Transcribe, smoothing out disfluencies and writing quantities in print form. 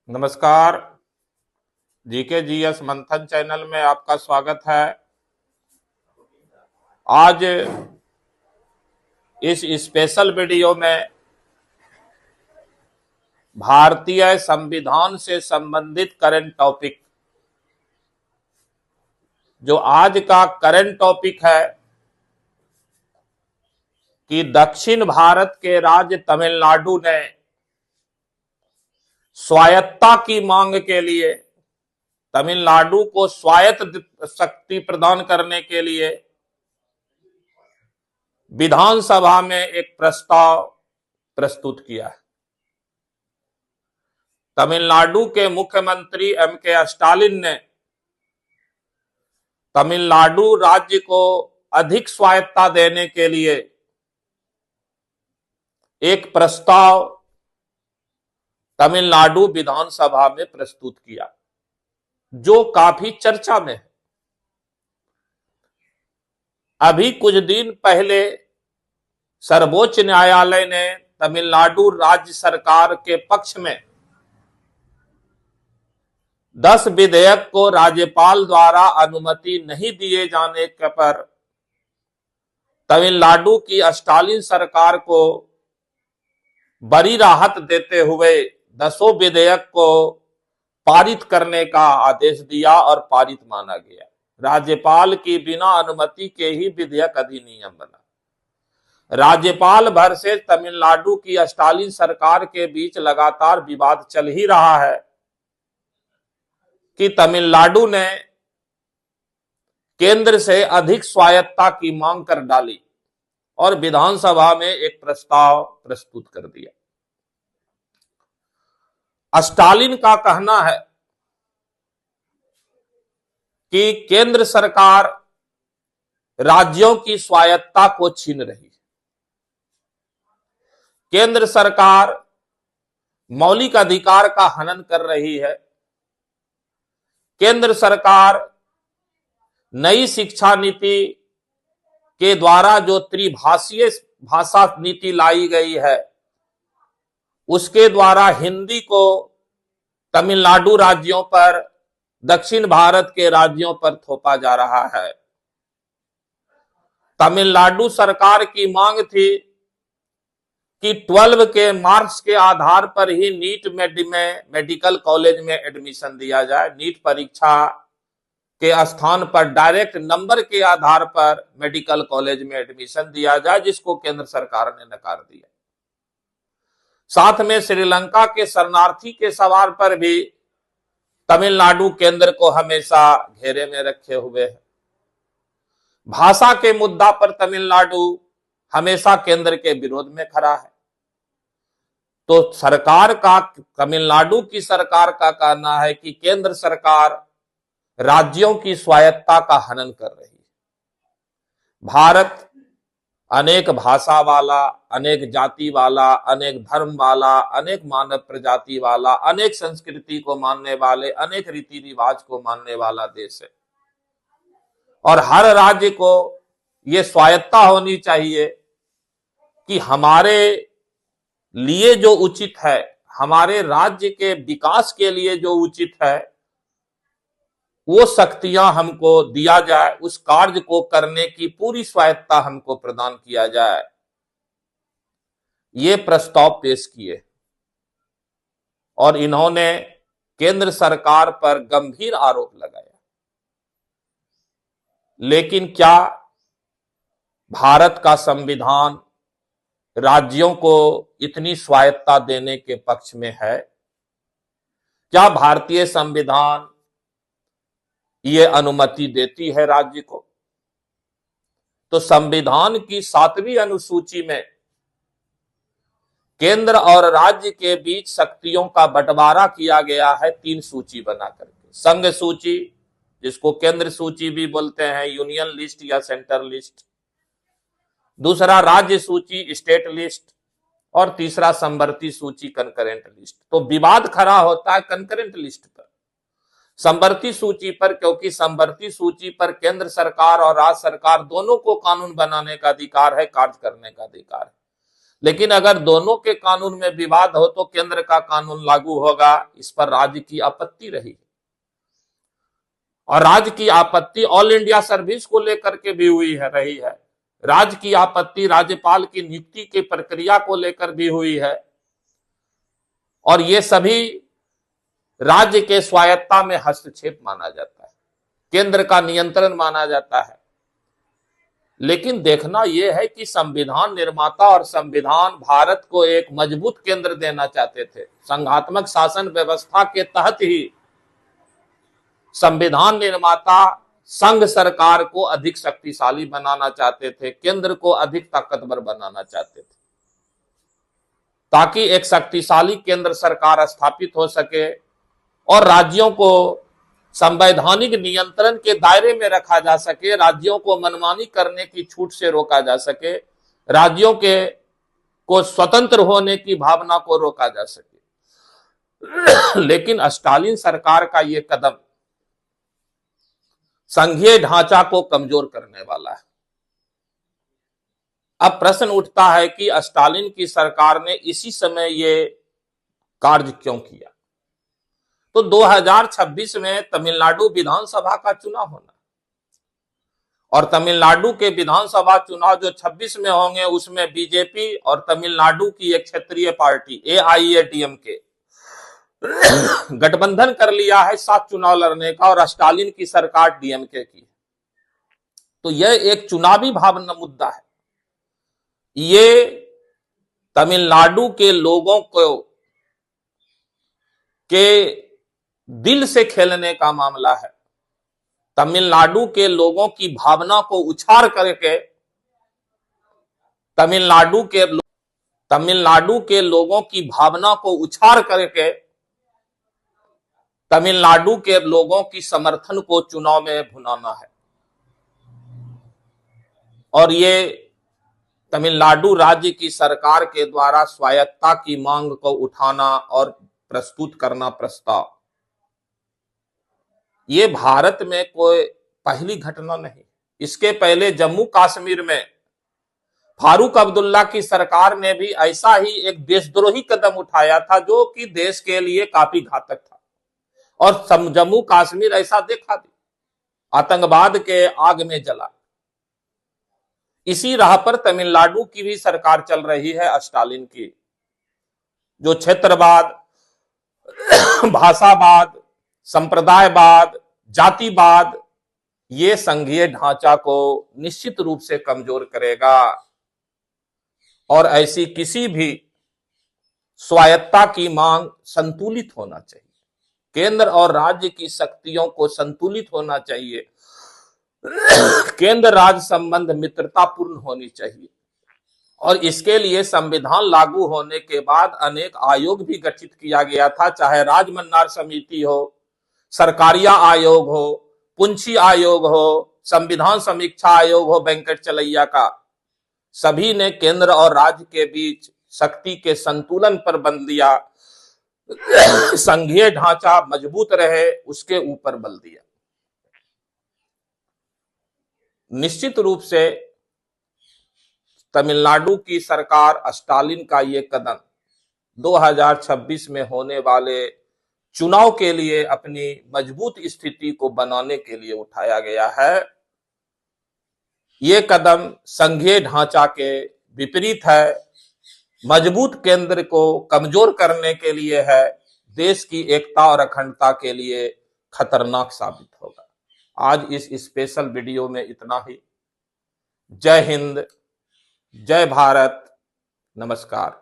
नमस्कार। GK GS मंथन channel में आपका स्वागत है। आज इस स्पेशल वीडियो में भारतीय संविधान से संबंधित करंट टॉपिक, जो आज का करंट टॉपिक है कि दक्षिण भारत के राज्य तमिलनाडु ने स्वायत्तता की मांग के लिए, तमिलनाडु को स्वायत्त शक्ति प्रदान करने के लिए विधानसभा में एक प्रस्ताव प्रस्तुत किया है। तमिलनाडु के मुख्यमंत्री एम.के. स्टालिन ने तमिलनाडु राज्य को अधिक स्वायत्तता देने के लिए एक प्रस्ताव तमिलनाडु विधानसभा में प्रस्तुत किया, जो काफी चर्चा में है। अभी कुछ दिन पहले सर्वोच्च न्यायालय ने तमिलनाडु राज्य सरकार के पक्ष में 10 विधेयक को राज्यपाल द्वारा अनुमति नहीं दिए जाने पर तमिलनाडु की स्टालिन सरकार को बड़ी राहत देते हुए 10 विधेयक को पारित करने का आदेश दिया और पारित माना गया। राज्यपाल की बिना अनुमति के ही विधेयक अधिनियम बना। राज्यपाल भर से तमिलनाडु की स्टालिन सरकार के बीच लगातार विवाद चल ही रहा है कि तमिलनाडु ने केंद्र से अधिक स्वायत्तता की मांग कर डाली और विधानसभा में एक प्रस्ताव प्रस्तुत कर दिया। स्टालिन का कहना है कि केंद्र सरकार राज्यों की स्वायत्तता को छीन रही है। केंद्र सरकार मौलिक अधिकार का हनन कर रही है। केंद्र सरकार नई शिक्षा नीति के द्वारा जो त्रिभाषीय भाषा नीति लाई गई है, उसके द्वारा हिंदी को तमिलनाडु राज्यों पर, दक्षिण भारत के राज्यों पर थोपा जा रहा है। तमिलनाडु सरकार की मांग थी कि 12 के मार्क्स के आधार पर ही नीट में मेडिकल कॉलेज में एडमिशन दिया जाए। नीट परीक्षा के स्थान पर डायरेक्ट नंबर के आधार पर मेडिकल कॉलेज में एडमिशन दिया जाए, जिसको केंद्र सरकार ने नकार दिया। साथ में श्रीलंका के शरणार्थी के सवाल पर भी तमिलनाडु केंद्र को हमेशा घेरे में रखे हुए है। भाषा के मुद्दा पर तमिलनाडु हमेशा केंद्र के विरोध में खड़ा है। तो तमिलनाडु की सरकार का कहना है कि केंद्र सरकार राज्यों की स्वायत्तता का हनन कर रही है। भारत अनेक भाषा वाला, अनेक जाति वाला, अनेक धर्म वाला, अनेक मानव प्रजाति वाला, अनेक संस्कृति को मानने वाले, अनेक रीति रिवाज को मानने वाला देश है। और हर राज्य को यह स्वायत्तता होनी चाहिए कि हमारे लिए जो उचित है, हमारे राज्य के विकास के लिए जो उचित है, वो शक्तियां हमको दिया जाए, उस कार्य को करने की पूरी स्वायत्तता हमको प्रदान किया जाए। ये प्रस्ताव पेश किए और इन्होंने केंद्र सरकार पर गंभीर आरोप लगाया। लेकिन क्या भारत का संविधान राज्यों को इतनी स्वायत्तता देने के पक्ष में है? क्या भारतीय संविधान ये अनुमति देती है राज्य को? तो संविधान की 7वीं अनुसूची में केंद्र और राज्य के बीच शक्तियों का बंटवारा किया गया है 3 सूची बना करके। संघ सूची, जिसको केंद्र सूची भी बोलते हैं, यूनियन लिस्ट या सेंटर लिस्ट। दूसरा राज्य सूची, स्टेट लिस्ट। और तीसरा संवर्ती सूची, कंकरेंट लिस्ट। तो विवाद खड़ा होता है कंकरेंट लिस्ट पर, संवर्ती सूची पर, क्योंकि संवर्ती सूची पर केंद्र सरकार और राज्य सरकार दोनों को कानून बनाने का अधिकार है, कार्य करने का अधिकार है। लेकिन अगर दोनों के कानून में विवाद हो तो केंद्र का कानून लागू होगा। इस पर राज्य की आपत्ति रही और राज्य की आपत्ति ऑल इंडिया सर्विस को लेकर के भी रही है। राज्य की आपत्ति राज्यपाल की नियुक्ति की प्रक्रिया को लेकर भी हुई है और ये सभी राज्य के स्वायत्ता में हस्तक्षेप माना जाता है, केंद्र का नियंत्रण माना जाता है। लेकिन देखना यह है कि संविधान निर्माता और संविधान भारत को एक मजबूत केंद्र देना चाहते थे। संघात्मक शासन व्यवस्था के तहत ही संविधान निर्माता संघ सरकार को अधिक शक्तिशाली बनाना चाहते थे, केंद्र को अधिक ताकतवर बनाना चाहते थे, ताकि एक शक्तिशाली केंद्र सरकार स्थापित हो सके और राज्यों को संवैधानिक नियंत्रण के दायरे में रखा जा सके, राज्यों को मनमानी करने की छूट से रोका जा सके, राज्यों के को स्वतंत्र होने की भावना को रोका जा सके। लेकिन स्टालिन सरकार का यह कदम संघीय ढांचा को कमजोर करने वाला है। अब प्रश्न उठता है कि स्टालिन की सरकार ने इसी समय ये कार्य क्यों किया। तो 2026 में तमिलनाडु विधानसभा का चुनाव होना और तमिलनाडु के विधानसभा चुनाव जो 26 में होंगे उसमें बीजेपी और तमिलनाडु की एक क्षेत्रीय पार्टी AIADMK गठबंधन कर लिया है 7 चुनाव लड़ने का और स्टालिन की सरकार DMK की। तो यह एक चुनावी भावना मुद्दा है। ये तमिलनाडु के लोगों को के दिल से खेलने का मामला है। तमिलनाडु के लोगों की भावना को उछाल करके तमिलनाडु के लोगों की भावना को उछाल करके तमिलनाडु के लोगों की समर्थन को चुनाव में भुनाना है। और ये तमिलनाडु राज्य की सरकार के द्वारा स्वायत्तता की मांग को उठाना और प्रस्तुत करना प्रस्ताव, ये भारत में कोई पहली घटना नहीं। इसके पहले जम्मू कश्मीर में फारूक अब्दुल्ला की सरकार ने भी ऐसा ही एक देशद्रोही कदम उठाया था जो कि देश के लिए काफी घातक था और जम्मू कश्मीर ऐसा देखा भी आतंकवाद के आग में जला। इसी राह पर तमिलनाडु की भी सरकार चल रही है स्टालिन की, जो क्षेत्रवाद, भाषावाद, संप्रदायवाद, जातिवाद, ये संघीय ढांचा को निश्चित रूप से कमजोर करेगा और ऐसी किसी भी स्वायत्तता की मांग संतुलित होना चाहिए। केंद्र और राज्य की शक्तियों को संतुलित होना चाहिए। केंद्र राज्य संबंध मित्रतापूर्ण होनी चाहिए और इसके लिए संविधान लागू होने के बाद अनेक आयोग भी गठित किया गया था, चाहे राजमन्नार समिति हो, सरकारिया आयोग हो, पुंछी आयोग हो, संविधान समीक्षा आयोग हो वेंकट चलैया का। सभी ने केंद्र और राज्य के बीच शक्ति के संतुलन पर बल दिया, संघीय ढांचा मजबूत रहे उसके ऊपर बल दिया। निश्चित रूप से तमिलनाडु की सरकार स्टालिन का ये कदम 2026 में होने वाले चुनाव के लिए अपनी मजबूत स्थिति को बनाने के लिए उठाया गया है। ये कदम संघीय ढांचा के विपरीत है, मजबूत केंद्र को कमजोर करने के लिए है, देश की एकता और अखंडता के लिए खतरनाक साबित होगा। आज इस स्पेशल वीडियो में इतना ही। जय हिंद, जय भारत, नमस्कार।